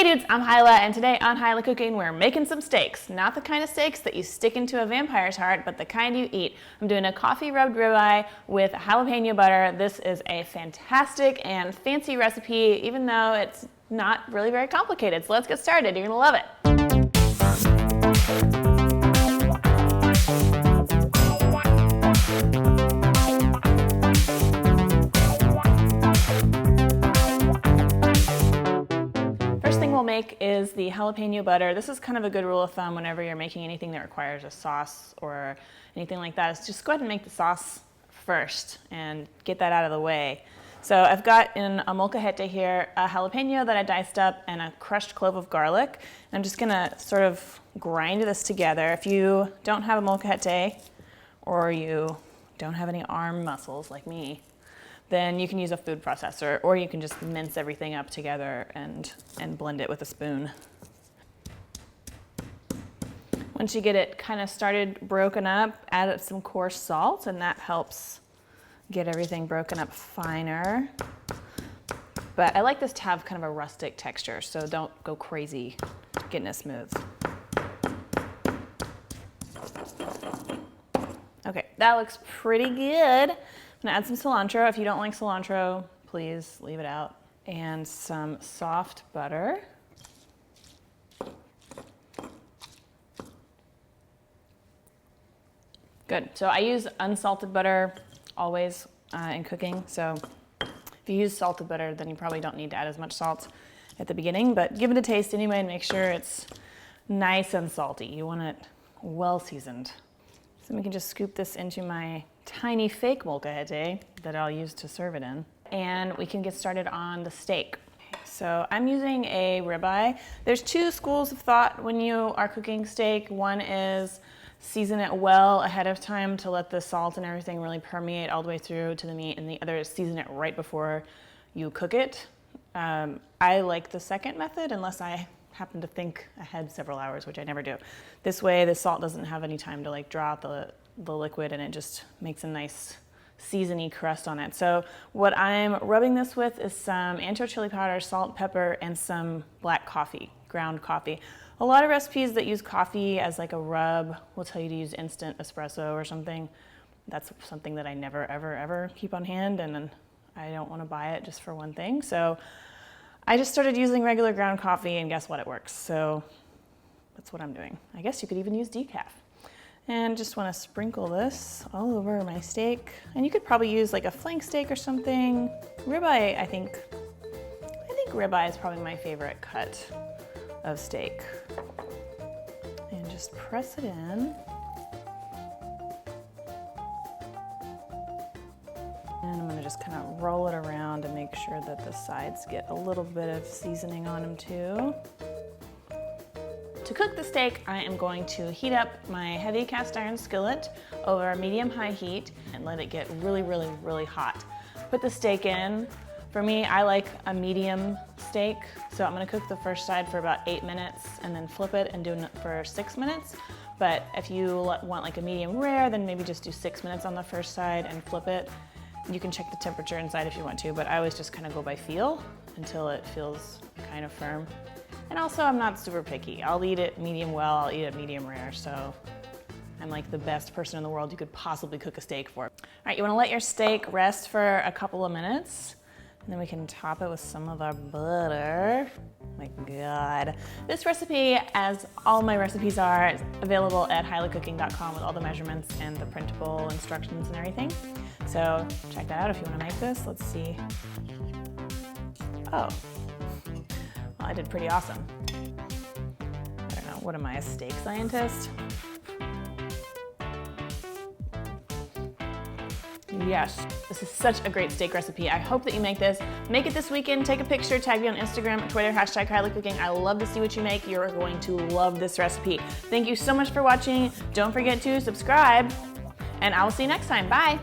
dudes, I'm Hilah, and today on Hilah Cooking, we're making some steaks. Not the kind of steaks that you stick into a vampire's heart, but the kind you eat. I'm doing a coffee rubbed ribeye with jalapeno butter. This is a fantastic and fancy recipe, even though it's not really very complicated. So let's get started. You're gonna love it. Make is the jalapeno butter. This is kind of a good rule of thumb whenever you're making anything that requires a sauce or anything like that, is just go ahead and make the sauce first and get that out of the way. So I've got in a molcajete here a jalapeno that I diced up and a crushed clove of garlic. And I'm just gonna sort of grind this together. If you don't have a molcajete or you don't have any arm muscles like me, then you can use a food processor, or you can just mince everything up together and blend it with a spoon. Once you get it kind of started broken up, add some coarse salt, and that helps get everything broken up finer. But I like this to have kind of a rustic texture, so don't go crazy getting it smooth. Okay, that looks pretty good. I'm gonna add some cilantro. If you don't like cilantro, please leave it out. And some soft butter. Good, so I use unsalted butter always in cooking. So if you use salted butter, then you probably don't need to add as much salt at the beginning, but give it a taste anyway and make sure it's nice and salty. You want it well seasoned. So we can just scoop this into my tiny fake molcajete that I'll use to serve it in. And we can get started on the steak. So I'm using a ribeye. There's two schools of thought when you are cooking steak. One is season it well ahead of time to let the salt and everything really permeate all the way through to the meat, and the other is season it right before you cook it. I like the second method unless I happen to think ahead several hours, which I never do. This way the salt doesn't have any time to like draw out the liquid, and it just makes a nice seasony crust on it. So what I'm rubbing this with is some ancho chili powder, salt, pepper, and some black coffee, ground coffee. A lot of recipes that use coffee as like a rub will tell you to use instant espresso or something. That's something that I never, ever, ever keep on hand, and then I don't want to buy it just for one thing. So I just started using regular ground coffee, and guess what? It works. So that's what I'm doing. I guess you could even use decaf. And just want to sprinkle this all over my steak. And you could probably use like a flank steak or something. Ribeye, I think ribeye is probably my favorite cut of steak. And just press it in. And I'm gonna just kind of roll it around and make sure that the sides get a little bit of seasoning on them too. To cook the steak, I am going to heat up my heavy cast iron skillet over a medium-high heat and let it get really, really, really hot. Put the steak in. For me, I like a medium steak, so I'm gonna cook the first side for about 8 minutes and then flip it and do it for 6 minutes. But if you want like a medium rare, then maybe just do 6 minutes on the first side and flip it. You can check the temperature inside if you want to, but I always just kind of go by feel until it feels kind of firm. And also, I'm not super picky. I'll eat it medium well, I'll eat it medium rare, so I'm like the best person in the world you could possibly cook a steak for. All right, you wanna let your steak rest for a couple of minutes, and then we can top it with some of our butter. Oh my God. This recipe, as all my recipes are, is available at hilaccooking.com with all the measurements and the printable instructions and everything. So check that out if you wanna make this. Let's see. Oh. I did pretty awesome. I don't know, what am I, a steak scientist? Yes, this is such a great steak recipe. I hope that you make this. Make it this weekend, take a picture, tag me on Instagram, Twitter, hashtag Hilah Cooking. I love to see what you make. You're going to love this recipe. Thank you so much for watching. Don't forget to subscribe, and I will see you next time. Bye.